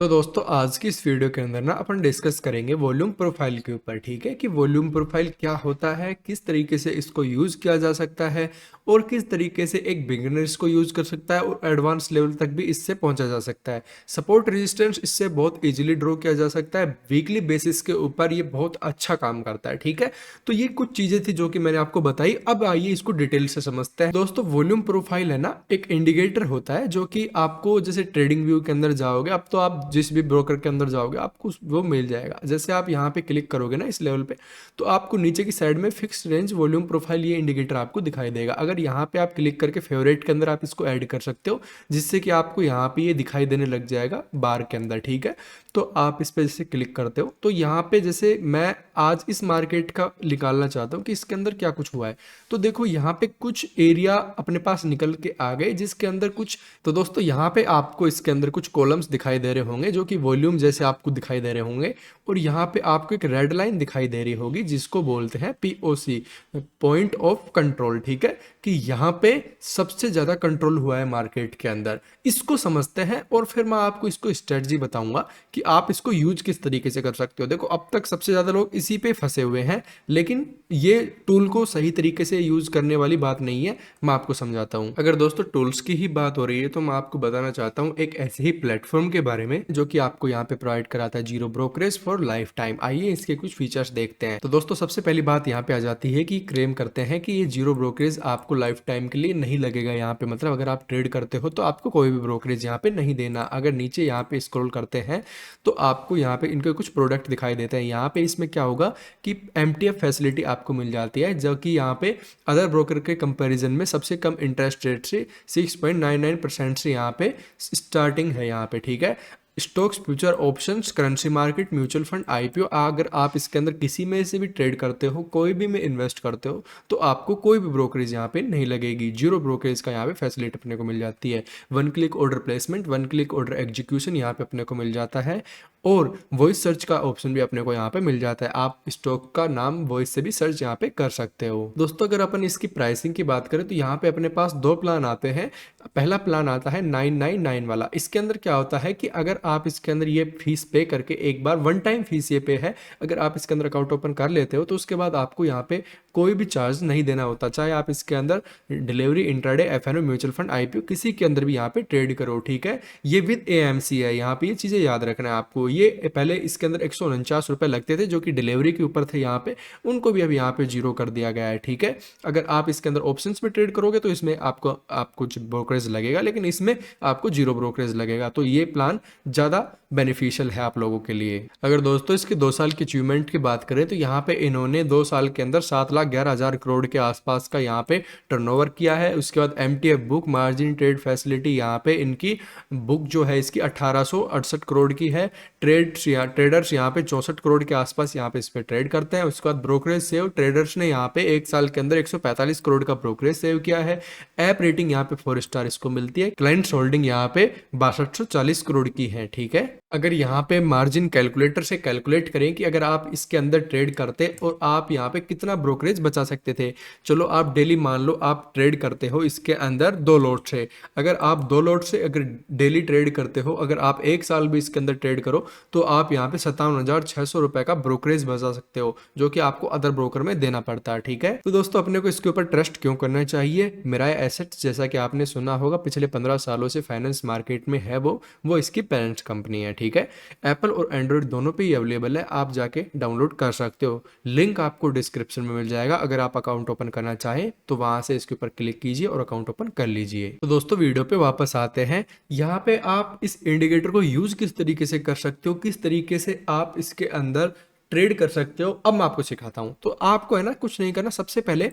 तो दोस्तों आज की इस वीडियो के अंदर ना अपन डिस्कस करेंगे वॉल्यूम प्रोफाइल के ऊपर। ठीक है कि वॉल्यूम प्रोफाइल क्या होता है, किस तरीके से इसको यूज़ किया जा सकता है और किस तरीके से एक बिगिनर इसको यूज़ कर सकता है और एडवांस लेवल तक भी इससे पहुंचा जा सकता है। सपोर्ट रेजिस्टेंस इससे बहुत इजीली ड्रॉ किया जा सकता है। वीकली बेसिस के ऊपर ये बहुत अच्छा काम करता है। ठीक है, तो ये कुछ चीज़ें थी जो कि मैंने आपको बताई। अब आइए इसको डिटेल से समझते हैं। दोस्तों वॉल्यूम प्रोफाइल है ना, एक इंडिकेटर होता है जो कि आपको जैसे ट्रेडिंग व्यू के अंदर जाओगे अब तो आप जिस भी ब्रोकर के अंदर जाओगे आपको वो मिल जाएगा। जैसे आप यहाँ पे क्लिक करोगे ना इस लेवल पे, तो आपको नीचे की साइड में फिक्स रेंज वॉल्यूम प्रोफाइल ये इंडिकेटर आपको दिखाई देगा। अगर यहाँ पे आप क्लिक करके फेवरेट के अंदर आप इसको ऐड कर सकते हो, जिससे कि आपको यहाँ पे ये दिखाई देने लग जाएगा बार के अंदर। ठीक है, तो आप इस पे जैसे क्लिक करते हो तो यहाँ पे जैसे मैं आज इस मार्केट का निकालना चाहता हूँ कि इसके अंदर क्या कुछ हुआ है। तो देखो यहाँ पे कुछ एरिया अपने पास निकल के आ गए जिसके अंदर कुछ, तो दोस्तों यहाँ पे आपको इसके अंदर कुछ कॉलम्स दिखाई दे रहे होंगे जो कि वॉल्यूम जैसे आपको दिखाई दे रहे होंगे, और यहाँ पे आपको एक रेड लाइन दिखाई दे रही होगी जिसको बोलते हैं पीओसी, पॉइंट ऑफ कंट्रोल। ठीक है, कि यहाँ पे सबसे ज्यादा कंट्रोल हुआ है मार्केट के अंदर। इसको समझते हैं और फिर मैं आपको इसको स्ट्रेटजी बताऊंगा कि आप इसको यूज किस तरीके से कर सकते हो। देखो अब तक सबसे ज्यादा लोग इसी पे फंसे हुए हैं, लेकिन ये टूल को सही तरीके से यूज करने वाली बात नहीं है। मैं आपको समझाता हूँ। अगर दोस्तों टूल्स की ही बात हो रही है तो मैं आपको बताना चाहता हूँ एक ऐसे ही प्लेटफॉर्म के बारे में जो कि आपको यहाँ पे प्रोवाइड कराता है zero brokerage for life time. आइए इसके कुछ फीचर्स देखते हैं। तो दोस्तों सबसे पहली बात यहाँ पे आ जाती है कि क्लेम करते हैं कि ये जीरो ब्रोकरेज आपको लाइफ टाइम के लिए नहीं लगेगा। यहाँ पे मतलब अगर आप ट्रेड करते हो तो आपको कोई भी ब्रोकरेज यहाँ पे नहीं देना। अगर नीचे यहाँ पे स्क्रॉल करते हैं तो आपको यहाँ पे इनके कुछ प्रोडक्ट दिखाई देते हैं। यहाँ पे इसमें क्या होगा कि MTF फैसिलिटी आपको मिल जाती है जो कि यहाँ पे अदर ब्रोकर के कंपैरिजन में सबसे कम इंटरेस्ट रेट से 6.99% से यहाँ पे स्टार्टिंग है यहाँ पे। ठीक है, stocks, future, options, currency market, mutual fund, IPO, अगर आप इसके अंदर किसी में से भी ट्रेड करते हो, कोई भी में इन्वेस्ट करते हो तो आपको कोई भी ब्रोकरेज यहाँ पे नहीं लगेगी। जीरो ब्रोकरेज का यहाँ पे फैसिलिटी अपने को मिल जाती है। One click order placement, one click order execution यहाँ पे अपने को मिल जाता है, और वॉइस सर्च का ऑप्शन भी अपने को यहाँ पे मिल जाता है। आप स्टॉक का नाम वॉइस से भी सर्च यहाँ पे कर सकते हो। दोस्तों अगर अपन इसकी प्राइसिंग की बात करें तो यहाँ पे अपने पास दो प्लान आते हैं। पहला प्लान आता है 999 वाला। इसके अंदर क्या होता है कि अगर आप इसके अंदर ये फीस पे करके एक बार वन टाइम फीस ये पे है, अगर आप इसके अंदर अकाउंट ओपन कर लेते हो तो उसके बाद आपको यहाँ पे कोई भी चार्ज नहीं देना होता। चाहे आप इसके अंदर delivery, intraday, FNO, mutual fund, IPO किसी के अंदर भी यहाँ पे ट्रेड करो। ठीक है, ये विद AMC है। यहाँ पे ये चीज़ें याद रखना है आपको। ये पहले इसके अंदर 149 रुपये लगते थे जो कि डिलीवरी के ऊपर थे यहाँ पे, उनको भी अब यहाँ पे जीरो कर दिया गया है। ठीक है, अगर आप इसके अंदर ऑप्शंस में ट्रेड करोगे तो इसमें आपको कुछ ब्रोकरेज लगेगा, लेकिन इसमें आपको जीरो ब्रोकरेज लगेगा। तो ये प्लान ज़्यादा बेनिफिशियल है आप लोगों के लिए। अगर दोस्तों इसके 2 साल की अचीवमेंट की बात करें तो यहाँ पे इन्होंने 2 साल के अंदर 7,11,000 करोड़ के आसपास का यहाँ पे टर्नओवर किया है। उसके बाद MTF book, margin trade facility, यहाँ पे इनकी बुक जो है इसकी 1868 करोड़ की है। ट्रेडर्स यहाँ पे 64 करोड़ के आसपास यहाँ पे इस पे ट्रेड करते हैं। उसके बाद ब्रोकरेज सेव, ट्रेडर्स ने यहाँ पे 1 साल के अंदर 145 करोड़ का ब्रोकरेज सेव किया है। ऐप रेटिंग यहाँ पे 4 स्टार इसको मिलती है। क्लाइंट्स होल्डिंग यहाँ पे 6240 करोड़ की है। ठीक है, अगर यहाँ पे मार्जिन कैलकुलेटर से कैलकुलेट करें कि अगर आप इसके अंदर ट्रेड करते और आप यहाँ पे कितना ब्रोकरेज बचा सकते थे। चलो आप डेली मान लो आप ट्रेड करते हो इसके अंदर 2 लॉट से, अगर आप 2 लॉट से अगर डेली ट्रेड करते हो, अगर आप 1 साल भी इसके अंदर ट्रेड करो तो आप यहाँ पे 57,600 रुपए का ब्रोकरेज बचा सकते हो जो कि आपको अदर ब्रोकर में देना पड़ता है। ठीक है, तो दोस्तों अपने को इसके ऊपर ट्रस्ट क्यों करना चाहिए। मिराय एसेट्स जैसा कि आपने सुना होगा पिछले 15 सालों से फाइनेंस मार्केट में है, वो इसकी पेरेंट्स कंपनी है। ठीक है, एप्पल और एंड्रॉइड दोनों पे ही अवेलेबल है, आप जाके डाउनलोड कर सकते हो। लिंक आपको डिस्क्रिप्शन में मिल जाएगा। अगर आप अकाउंट ओपन करना चाहें तो वहां से इसके ऊपर क्लिक कीजिए और अकाउंट ओपन कर लीजिए। तो दोस्तों वीडियो पे वापस आते हैं। यहाँ पे आप इस इंडिकेटर को यूज किस तरीके से कर सकते हो, किस तरीके से आप इसके अंदर ट्रेड कर सकते हो, अब मैं आपको सिखाता हूं। तो आपको है ना कुछ नहीं करना। सबसे पहले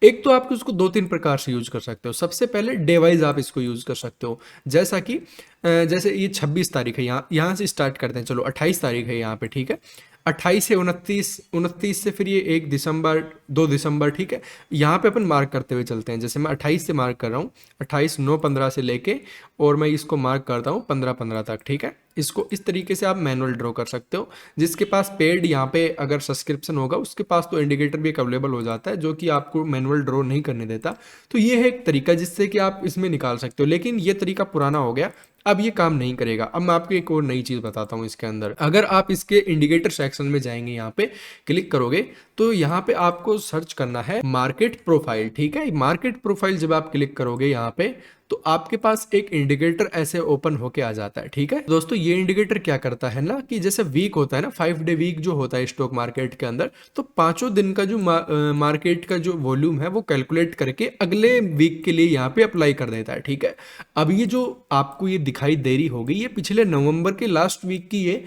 एक तो आप इसको 2-3 प्रकार से यूज कर सकते हो। सबसे पहले डे वाइज आप इसको यूज कर सकते हो। जैसा कि जैसे ये 26 तारीख है, यहाँ से स्टार्ट करते हैं। चलो 28 तारीख है यहाँ पे। ठीक है, 28 से 29 से फिर ये 1 दिसंबर, 2 दिसंबर। ठीक है, यहाँ पे अपन मार्क करते हुए चलते हैं। जैसे मैं 28 से मार्क कर रहा हूँ, 28/9/15 से लेके, और मैं इसको मार्क करता हूँ 15/15 तक। ठीक है, इसको इस तरीके से आप मैनुअल ड्रॉ कर सकते हो। जिसके पास पेड यहाँ पे अगर सब्सक्रिप्शन होगा उसके पास तो इंडिकेटर भी एक अवेलेबल हो जाता है जो कि आपको मैनुअल ड्रॉ नहीं करने देता। तो ये है एक तरीका जिससे कि आप इसमें निकाल सकते हो, लेकिन ये तरीका पुराना हो गया। अब ये काम नहीं करेगा। अब मैं आपको एक और नई चीज़ बताता हूँ इसके अंदर। अगर आप इसके इंडिकेटर सेक्शन में जाएंगे, यहाँ पे क्लिक करोगे तो यहाँ पे आपको सर्च करना है मार्केट प्रोफाइल, ठीक है। मार्केट प्रोफाइल जब आप क्लिक करोगे यहाँ पे तो आपके पास एक इंडिकेटर ऐसे ओपन होके आ जाता है, ठीक है दोस्तों। ये इंडिकेटर क्या करता है ना कि जैसे वीक होता है ना, 5 डे वीक जो होता है स्टॉक मार्केट के अंदर, तो 5 दिन का जो मार्केट का जो वॉल्यूम है वो कैलकुलेट करके अगले वीक के लिए यहाँ पे अप्लाई कर देता है, ठीक है। अब ये जो आपको ये दिखाई दे रही होगी, ये पिछले नवंबर के लास्ट वीक की ये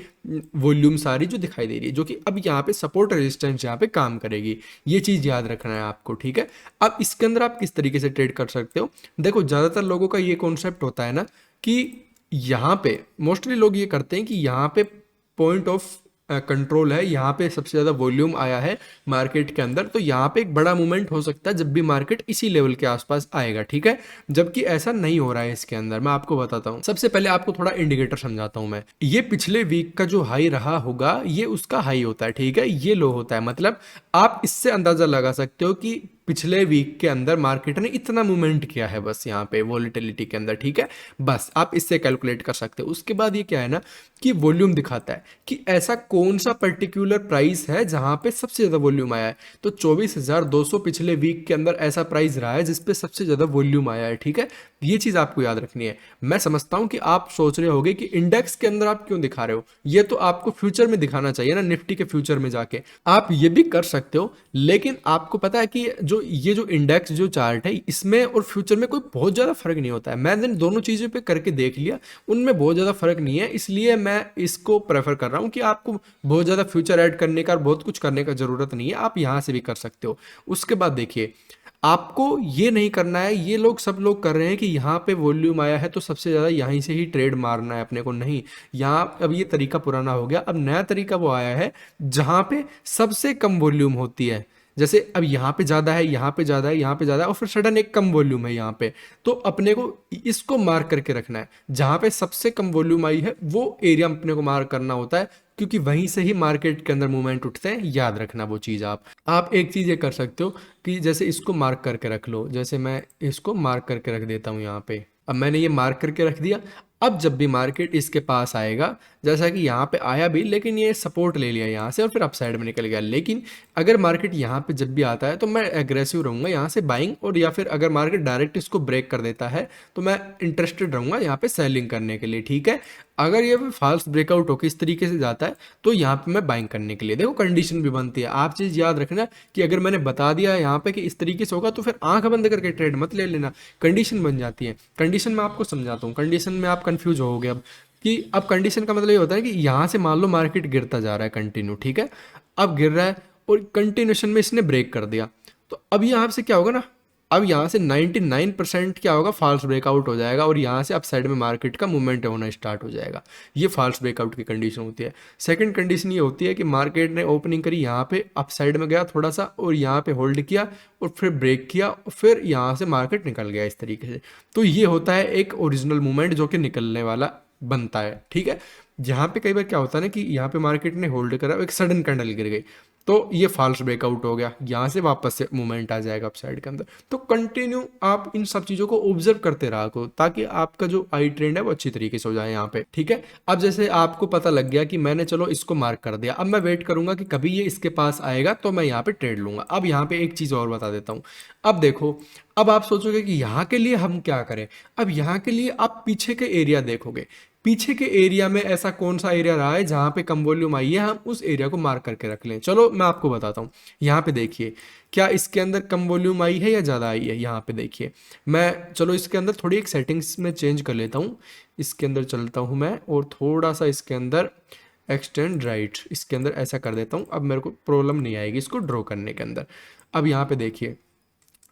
वॉल्यूम सारी जो दिखाई दे रही है, जो कि अब यहाँ पे सपोर्ट रेजिस्टेंस यहाँ पे काम करेगी। ये चीज़ याद रखना है आपको, ठीक है। अब इसके अंदर आप किस तरीके से ट्रेड कर सकते हो, देखो ज़्यादातर लोगों का ये कॉन्सेप्ट होता है ना कि यहाँ पे मोस्टली लोग ये करते हैं कि यहाँ पे पॉइंट ऑफ कंट्रोल है, यहाँ पे सबसे ज़्यादा वॉल्यूम आया है मार्केट के अंदर, तो यहाँ पे एक बड़ा मूवमेंट हो सकता है जब भी मार्केट इसी लेवल के आसपास आएगा, ठीक है। जबकि ऐसा नहीं हो रहा है इसके अंदर। मैं आपको बताता हूँ, सबसे पहले आपको थोड़ा इंडिकेटर समझाता हूँ मैं। ये पिछले वीक का जो हाई रहा होगा ये उसका हाई होता है, ठीक है। ये लो होता है, मतलब आप इससे अंदाजा लगा सकते हो कि पिछले वीक के अंदर मार्केट ने इतना मूवमेंट किया है बस यहाँ पे वॉलेटिलिटी के अंदर, ठीक है। बस आप इससे कैलकुलेट कर सकते हो। उसके बाद ये क्या है ना कि वॉल्यूम दिखाता है कि ऐसा कौन सा पर्टिकुलर प्राइस है जहां पे सबसे ज्यादा वॉल्यूम आया है। तो 24,200 पिछले वीक के अंदर ऐसा प्राइस रहा है जिसपे सबसे ज्यादा वॉल्यूम आया है, ठीक है। ये चीज आपको याद रखनी है। मैं समझता हूं कि आप सोच रहे होगे कि इंडेक्स के अंदर आप क्यों दिखा रहे हो, ये तो आपको फ्यूचर में दिखाना चाहिए ना, निफ्टी के फ्यूचर में जाके। आप ये भी कर सकते हो, लेकिन आपको पता है कि ये जो इंडेक्स जो चार्ट है इसमें और फ्यूचर में कोई बहुत ज़्यादा फर्क नहीं होता है। मैंने दोनों चीज़ों पे करके देख लिया, उनमें बहुत ज़्यादा फर्क नहीं है, इसलिए मैं इसको प्रेफर कर रहा हूँ कि आपको बहुत ज़्यादा फ्यूचर ऐड करने का और बहुत कुछ करने का ज़रूरत नहीं है, आप यहाँ से भी कर सकते हो। उसके बाद देखिए, आपको ये नहीं करना है, ये लोग सब लोग कर रहे हैं कि यहाँ पे वॉल्यूम आया है तो सबसे ज़्यादा यहीं से ही ट्रेड मारना है अपने को, नहीं। यहाँ अब ये तरीका पुराना हो गया, अब नया तरीका वो आया है जहाँ पे सबसे कम वॉल्यूम होती है। जैसे अब यहाँ पे ज़्यादा है, यहाँ पे ज़्यादा है, यहाँ पे ज़्यादा है, और फिर सडन एक कम वॉल्यूम है यहाँ पे, तो अपने को इसको मार्क करके रखना है। जहाँ पे सबसे कम वॉल्यूम आई है वो एरिया अपने को मार्क करना होता है, क्योंकि वहीं से ही मार्केट के अंदर मूवमेंट उठते हैं। याद रखना वो चीज़। आप एक चीज़ ये कर सकते हो कि जैसे इसको मार्क करके रख लो, जैसे मैं इसको मार्क करके रख देता हूँ यहाँ पे। अब मैंने ये मार्क करके रख दिया। अब जब भी मार्केट इसके पास आएगा, जैसा कि यहाँ पे आया भी, लेकिन ये सपोर्ट ले लिया यहाँ से और फिर अपसाइड में निकल गया, लेकिन अगर मार्केट यहाँ पे जब भी आता है तो मैं एग्रेसिव रहूँगा यहाँ से बाइंग, और या फिर अगर मार्केट डायरेक्ट इसको ब्रेक कर देता है तो मैं इंटरेस्टेड रहूँगा यहाँ पे सेलिंग करने के लिए, ठीक है। अगर ये फॉल्स ब्रेकआउट होकर इस तरीके से जाता है तो यहाँ पे मैं बाइंग करने के लिए, देखो कंडीशन भी बनती है। आप चीज़ याद रखना कि अगर मैंने बता दिया है यहाँ पे कि इस तरीके से होगा तो फिर आंख बंद करके ट्रेड मत ले लेना, कंडीशन बन जाती है। कंडीशन मैं आपको समझाता हूँ, कंडीशन में आप कंफ्यूज होगे अब कि अब कंडीशन का मतलब ये होता है कि यहाँ से मान लो मार्केट गिरता जा रहा है कंटिन्यू, ठीक है। अब गिर रहा है और कंटिन्यूशन में इसने ब्रेक कर दिया, तो अब यहाँ से क्या होगा ना, अब यहाँ से 99% क्या होगा, फॉल्स ब्रेकआउट हो जाएगा और यहाँ से अपसाइड में मार्केट का मूवमेंट होना स्टार्ट हो जाएगा। ये फॉल्स ब्रेकआउट की कंडीशन होती है। सेकंड कंडीशन ये होती है कि मार्केट ने ओपनिंग करी, यहाँ पे अपसाइड में गया थोड़ा सा और यहाँ पे होल्ड किया और फिर ब्रेक किया और फिर यहाँ से मार्केट निकल गया इस तरीके से। तो ये होता है एक ओरिजिनल मूवमेंट जो कि निकलने वाला बनता है, ठीक है। यहाँ पे कई बार क्या होता है ना कि यहाँ पे मार्केट ने होल्ड करा, एक सडन कैंडल गिर गई, तो ये फॉल्स ब्रेकआउट हो गया, यहाँ से वापस से मूवमेंट आ जाएगा अपसाइड के अंदर। तो कंटिन्यू आप इन सब चीज़ों को ऑब्जर्व करते रहा करो ताकि आपका जो आई ट्रेंड है वो अच्छी तरीके से हो जाए यहाँ पे, ठीक है। अब जैसे आपको पता लग गया कि मैंने चलो इसको मार्क कर दिया, अब मैं वेट करूंगा कि कभी ये इसके पास आएगा तो मैं यहाँ पे ट्रेड लूंगा। अब यहाँ पे एक चीज़ और बता देता हूँ। अब देखो, अब आप सोचोगे कि यहाँ के लिए हम क्या करें। अब यहाँ के लिए आप पीछे के एरिया देखोगे, पीछे के एरिया में ऐसा कौन सा एरिया रहा है जहां पे कम वॉल्यूम आई है, हम उस एरिया को मार्क करके रख लें। चलो मैं आपको बताता हूँ। यहाँ पे देखिए, क्या इसके अंदर कम वॉल्यूम आई है या ज़्यादा आई है। यहाँ पे देखिए, मैं चलो इसके अंदर थोड़ी एक सेटिंग्स में चेंज कर लेता हूँ, इसके अंदर चलता हूँ मैं और थोड़ा सा इसके अंदर एक्सटेंड राइट इसके अंदर ऐसा कर देता हूँ। अब मेरे को प्रॉब्लम नहीं आएगी इसको ड्रॉ करने के अंदर। अब यहाँ पे देखिए,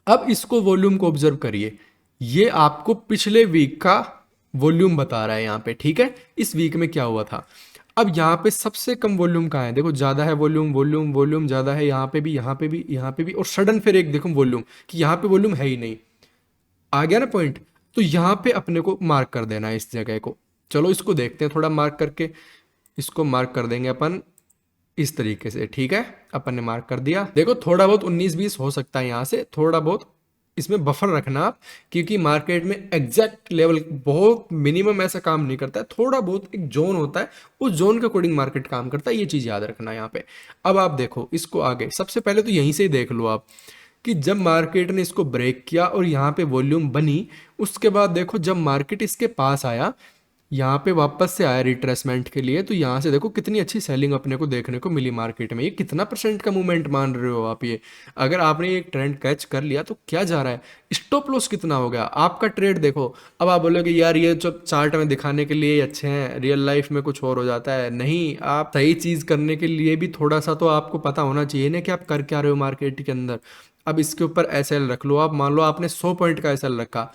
अब इसको वॉल्यूम को ऑब्जर्व करिए, ये आपको पिछले वीक का वॉल्यूम बता रहा है यहाँ पे, ठीक है। इस वीक में क्या हुआ था। अब यहाँ पे सबसे कम वॉल्यूम कहाँ है, देखो ज़्यादा है वॉल्यूम, वॉल्यूम वॉल्यूम ज़्यादा है यहाँ पे भी, यहाँ पे भी, यहाँ पे भी, और सडन फिर एक देखो वॉल्यूम कि यहाँ पे वॉल्यूम है ही नहीं। आ गया ना पॉइंट। तो यहाँ पे अपने को मार्क कर देना है इस जगह को। चलो इसको देखते हैं थोड़ा मार्क करके, इसको मार्क कर देंगे अपन इस तरीके से, ठीक है। अपन ने मार्क कर दिया, देखो थोड़ा बहुत 19-20 हो सकता है यहाँ से, थोड़ा बहुत इसमें बफर रखना आप, क्योंकि मार्केट में एग्जैक्ट लेवल बहुत मिनिमम ऐसा काम नहीं करता है, थोड़ा बहुत एक जोन होता है, उस जोन के अकॉर्डिंग मार्केट काम करता है, ये चीज़ याद रखना यहाँ पे। अब आप देखो इसको आगे, सबसे पहले तो यहीं से ही देख लो आप कि जब मार्केट ने इसको ब्रेक किया और यहाँ पे वॉल्यूम बनी, उसके बाद देखो जब मार्केट इसके पास आया, यहाँ पे वापस से आया रिट्रेसमेंट के लिए, तो यहाँ से देखो कितनी अच्छी सेलिंग अपने को देखने को मिली मार्केट में। ये कितना परसेंट का मूवमेंट मान रहे हो आप ये? अगर आपने ये ट्रेंड कैच कर लिया तो क्या जा रहा है, स्टॉप लॉस कितना हो गया आपका ट्रेड देखो। अब आप बोलोगे यार ये जो चार्ट में दिखाने के लिए अच्छे हैं, रियल लाइफ में कुछ और हो जाता है। नहीं, आप सही चीज़ करने के लिए भी थोड़ा सा तो आपको पता होना चाहिए ना कि आप कर क्या रहे हो मार्केट के अंदर। अब इसके ऊपर एसएल रख लो आप, मान लो आपने 100 पॉइंट का एसएल रखा,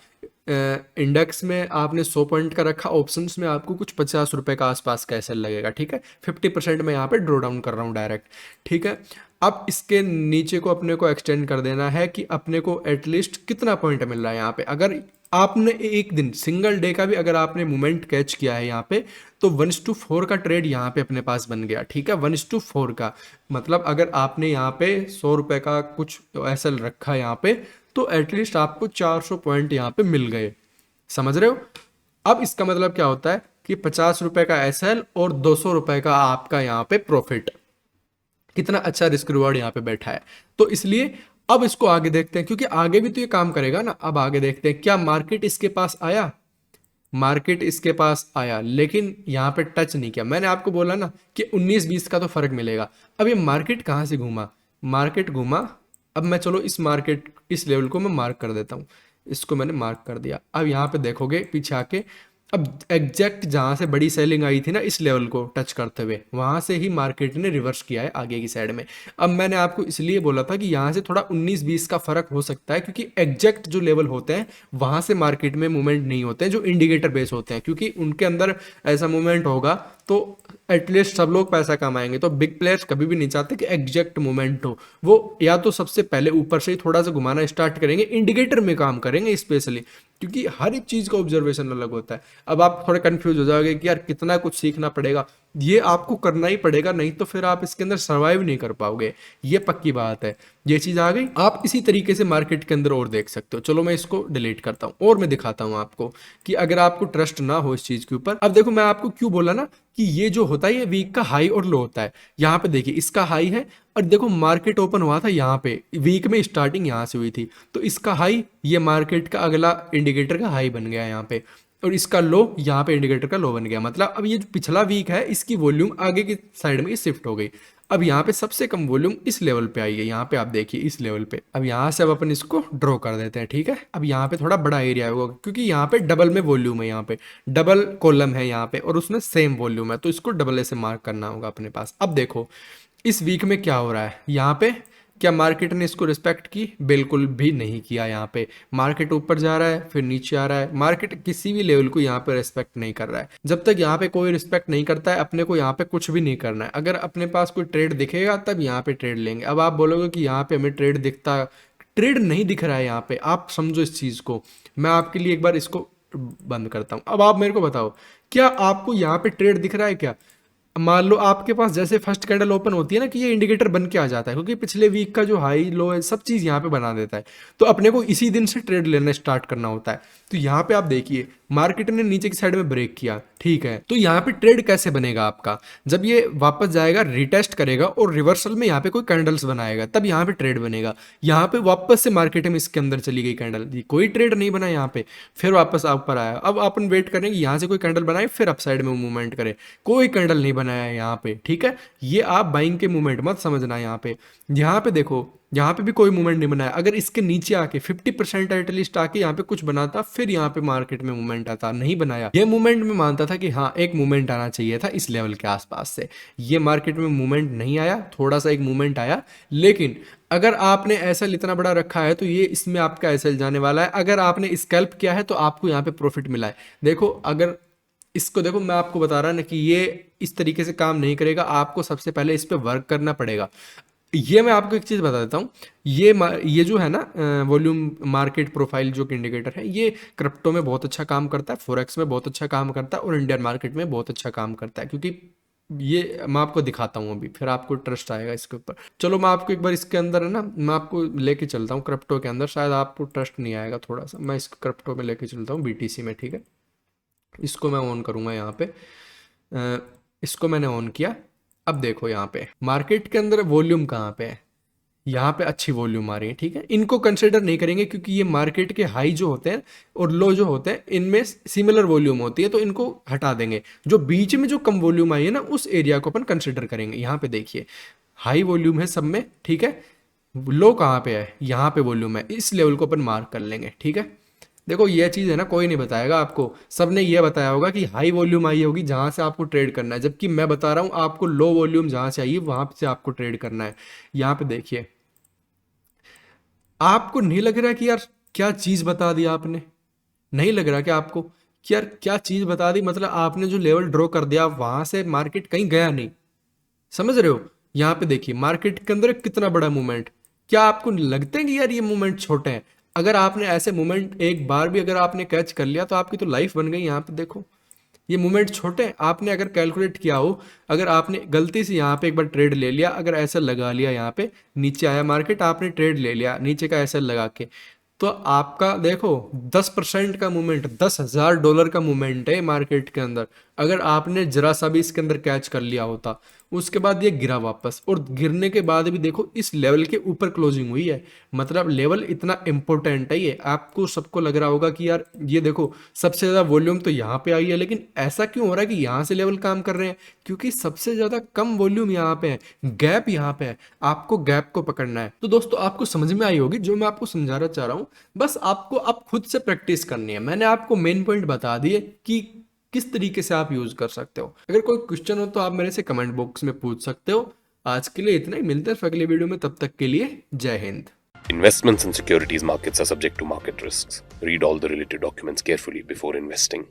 इंडेक्स में आपने 100 पॉइंट का रखा, ऑप्शंस में आपको कुछ 50 रुपए का आसपास का एसएल लगेगा, ठीक है। 50% में यहाँ पे ड्रॉ डाउन कर रहा हूँ डायरेक्ट, ठीक है। अब इसके नीचे को अपने को एक्सटेंड कर देना है कि अपने को एटलीस्ट कितना पॉइंट मिल रहा है यहाँ पे। अगर आपने एक दिन सिंगल डे का भी अगर आपने मोमेंट कैच किया है यहाँ पे, तो 1:4 का ट्रेड यहाँ पे अपने पास बन गया, ठीक है। 1:4 का मतलब अगर आपने यहाँ पे 100 रुपए का कुछ एसएल रखा यहाँ पे, तो एटलीस्ट आपको 400 पॉइंट यहाँ पे मिल गए, समझ रहे हो। अब इसका मतलब क्या होता है कि 50 रुपए का एसएल और 200 रुपए का आपका यहाँ पे प्रॉफिट, कितना अच्छा रिस्क रिवॉर्ड यहाँ पे बैठा है। तो इसलिए अब इसको आगे देखते हैं, क्योंकि आगे भी तो ये काम करेगा ना। अब आगे देखते हैं क्या मार्केट इसके पास आया, मार्केट इसके पास आया लेकिन यहाँ पे टच नहीं किया। मैंने आपको बोला ना कि 19-20 का तो फर्क मिलेगा। अब ये मार्केट कहाँ से घूमा, मार्केट घूमा, अब मैं चलो इस मार्केट इस लेवल को मैं मार्क कर देता हूँ, इसको मैंने मार्क कर दिया। अब यहाँ पे देखोगे पीछे आके, अब एग्जैक्ट जहाँ से बड़ी सेलिंग आई थी ना इस लेवल को टच करते हुए, वहाँ से ही मार्केट ने रिवर्स किया है आगे की साइड में। अब मैंने आपको इसलिए बोला था कि यहाँ से थोड़ा 19-20 का फर्क हो सकता है, क्योंकि एग्जैक्ट जो लेवल होते हैं वहाँ से मार्केट में मूवमेंट नहीं होते हैं, जो इंडिकेटर बेस होते हैं, क्योंकि उनके अंदर ऐसा मूवमेंट होगा तो एटलीस्ट सब लोग पैसा कमाएंगे। तो बिग प्लेयर्स कभी भी नहीं चाहते कि एग्जैक्ट मूवमेंट हो, वो या तो सबसे पहले ऊपर से ही थोड़ा सा घुमाना स्टार्ट करेंगे, इंडिकेटर में काम करेंगे स्पेशली, क्योंकि हर एक चीज़ का ऑब्जर्वेशन अलग होता है। अब आप थोड़े कंफ्यूज हो जाओगे कि यार कितना कुछ सीखना पड़ेगा, ये आपको करना ही पड़ेगा, नहीं तो फिर आप इसके अंदर सर्वाइव नहीं कर पाओगे, ये पक्की बात है। ये चीज़ आ गई। आप इसी तरीके से मार्केट के अंदर और देख सकते हो। चलो मैं इसको डिलीट करता हूँ और मैं दिखाता हूँ आपको कि अगर आपको ट्रस्ट ना हो इस चीज़ के ऊपर। अब देखो मैं आपको क्यों बोला ना कि ये जो होता है ये वीक का हाई और लो होता है। यहाँ पे देखिए इसका हाई है, और देखो मार्केट ओपन हुआ था यहाँ पे, वीक में स्टार्टिंग यहाँ से हुई थी, तो इसका हाई ये मार्केट का अगला इंडिकेटर का हाई बन गया यहाँ पे, और इसका लो यहाँ पे इंडिकेटर का लो बन गया। मतलब अब ये जो पिछला वीक है इसकी वॉल्यूम आगे की साइड में शिफ्ट हो गई। अब यहाँ पे सबसे कम वॉल्यूम इस लेवल पे आई है, यहाँ पे आप देखिए इस लेवल पे। अब यहाँ से अब अपन इसको ड्रॉ कर देते हैं, ठीक है। अब यहाँ पे थोड़ा बड़ा एरिया होगा, क्योंकि यहाँ पे डबल में वॉल्यूम है, यहाँ पे डबल कॉलम है यहाँ पे, और उसमें सेम वॉल्यूम है, तो इसको डबल ऐसे मार्क करना होगा अपने पास। अब देखो इस वीक में क्या हो रहा है, यहाँ पे क्या मार्केट ने इसको रिस्पेक्ट की? बिल्कुल भी नहीं किया। यहाँ पे मार्केट ऊपर जा रहा है फिर नीचे आ रहा है, मार्केट किसी भी लेवल को यहाँ पे रिस्पेक्ट नहीं कर रहा है। जब तक यहाँ पे कोई रिस्पेक्ट नहीं करता है अपने को यहाँ पे कुछ भी नहीं करना है। अगर अपने पास कोई ट्रेड दिखेगा तब यहाँ पे ट्रेड लेंगे। अब आप बोलोगे कि यहाँ पे हमें ट्रेड दिखता, ट्रेड नहीं दिख रहा है यहाँ पे, आप समझो इस चीज़ को। मैं आपके लिए एक बार इसको बंद करता हूँ। अब आप मेरे को बताओ क्या आपको यहाँ पे ट्रेड दिख रहा है क्या? मान लो आपके पास जैसे फर्स्ट कैंडल ओपन होती है ना कि ये इंडिकेटर बन के आ जाता है, क्योंकि पिछले वीक का जो हाई लो है सब चीज़ यहाँ पे बना देता है, तो अपने को इसी दिन से ट्रेड लेना स्टार्ट करना होता है। तो यहाँ पे आप देखिए मार्केट ने नीचे की साइड में ब्रेक किया, ठीक है, तो यहाँ पे ट्रेड कैसे बनेगा आपका? जब ये वापस जाएगा रिटेस्ट करेगा और रिवर्सल में यहाँ पे कोई कैंडल्स बनाएगा, तब यहाँ पे ट्रेड बनेगा। यहाँ पे वापस से मार्केट में इसके अंदर चली गई कैंडल, कोई ट्रेड नहीं बना यहाँ पे, फिर वापस ऊपर आया। अब अपन वेट करेंगे यहाँ से कोई कैंडल बनाए फिर अप साइड में मूवमेंट करे, कोई कैंडल नहीं बनाया यहाँ पे, ठीक है। ये आप बाइंग के मूवमेंट मत समझना। यहाँ पे देखो यहाँ पे भी कोई मूवमेंट नहीं बनाया। अगर इसके नीचे आके 50% एटलीस्ट आके यहाँ पे कुछ बनाता फिर यहाँ पे मार्केट में मूवमेंट आता, नहीं बनाया। ये मूवमेंट में मानता था कि हाँ एक मूवमेंट आना चाहिए था इस लेवल के आसपास से, ये मार्केट में मूवमेंट नहीं आया, थोड़ा सा एक मूवमेंट आया। लेकिन अगर आपने एसएल इतना बड़ा रखा है तो ये इसमें आपका एसएल जाने वाला है। अगर आपने स्कैल्प किया है तो आपको यहाँ पे प्रॉफिट मिला है। देखो अगर इसको देखो मैं आपको बता रहा ना कि ये इस तरीके से काम नहीं करेगा, आपको सबसे पहले इस पे वर्क करना पड़ेगा। ये मैं आपको एक चीज़ बता देता हूँ, ये जो है ना वॉल्यूम मार्केट प्रोफाइल जो इंडिकेटर है, ये क्रिप्टो में बहुत अच्छा काम करता है, फॉरेक्स में बहुत अच्छा काम करता है, और इंडियन मार्केट में बहुत अच्छा काम करता है, क्योंकि ये मैं आपको दिखाता हूँ अभी, फिर आपको ट्रस्ट आएगा इसके ऊपर। चलो मैं आपको एक बार इसके अंदर है ना, मैं आपको लेके चलता हूँ क्रिप्टो के अंदर, शायद आपको ट्रस्ट नहीं आएगा थोड़ा सा। मैं इसको क्रिप्टो में लेके चलता हूँ, बीटीसी में, ठीक है। इसको मैं ऑन करूँगा यहाँ पे। इसको मैंने ऑन किया। अब देखो यहाँ पे मार्केट के अंदर वॉल्यूम कहाँ पे है, यहाँ पे अच्छी वॉल्यूम आ रही है, ठीक है। इनको कंसिडर नहीं करेंगे क्योंकि ये मार्केट के हाई जो होते हैं और लो जो होते हैं इनमें सिमिलर वॉल्यूम होती है, तो इनको हटा देंगे। जो बीच में जो कम वॉल्यूम आई है ना, उस एरिया को अपन कंसिडर करेंगे। यहाँ पे देखिए हाई वॉल्यूम है सब में, ठीक है। लो कहाँ पे है, यहाँ पे वॉल्यूम है, इस लेवल को अपन मार्क कर लेंगे, ठीक है। देखो ये चीज़ है ना, कोई नहीं बताएगा आपको, सबने ये बताया होगा कि हाई वॉल्यूम आई होगी जहाँ से आपको ट्रेड करना है, जबकि मैं बता रहा हूँ आपको लो वॉल्यूम जहाँ से आई है वहाँ से आपको ट्रेड करना है। यहाँ पे देखिए, आपको नहीं लग रहा कि यार क्या चीज बता दी आपने? नहीं लग रहा कि आपको कि यार क्या चीज बता दी? मतलब आपने जो लेवल ड्रॉ कर दिया वहां से मार्केट कहीं गया नहीं, समझ रहे हो? यहाँ पे देखिए मार्केट के अंदर कितना बड़ा मूवमेंट। क्या आपको लगता है कि यार ये मूवमेंट छोटे हैं? अगर आपने ऐसे मूवमेंट एक बार भी अगर आपने कैच कर लिया तो आपकी तो लाइफ बन गई। यहाँ पे देखो ये मूवमेंट छोटे हैं, आपने अगर कैलकुलेट किया हो, अगर आपने गलती से यहाँ पे एक बार ट्रेड ले लिया, अगर ऐसा लगा लिया, यहाँ पे नीचे आया मार्केट, आपने ट्रेड ले लिया नीचे का ऐसा लगा के, तो आपका देखो 10% का मूवमेंट, $10,000 का मूवमेंट है मार्केट के अंदर। अगर आपने जरा सा भी इसके अंदर कैच कर लिया होता, उसके बाद ये गिरा वापस, और गिरने के बाद भी देखो इस लेवल के ऊपर क्लोजिंग हुई है। मतलब लेवल इतना इंपॉर्टेंट है ये। आपको सबको लग रहा होगा कि यार ये देखो सबसे ज़्यादा वॉल्यूम तो यहाँ पे आई है, लेकिन ऐसा क्यों हो रहा है कि यहाँ से लेवल काम कर रहे हैं? क्योंकि सबसे ज़्यादा कम वॉल्यूम यहाँ पे है, गैप यहाँ पे है, आपको गैप को पकड़ना है। तो दोस्तों आपको समझ में आई होगी जो मैं आपको समझाना चाह रहा हूँ। बस आपको अब खुद से प्रैक्टिस करनी है। मैंने आपको मेन पॉइंट बता दिए कि किस तरीके से आप यूज कर सकते हो। अगर कोई क्वेश्चन हो तो आप मेरे से कमेंट बॉक्स में पूछ सकते हो। आज के लिए इतना ही, मिलते हैं फिर अगले वीडियो में, तब तक के लिए जय Hind. Investments in securities markets are subject to market risks. Read all the related documents carefully before investing.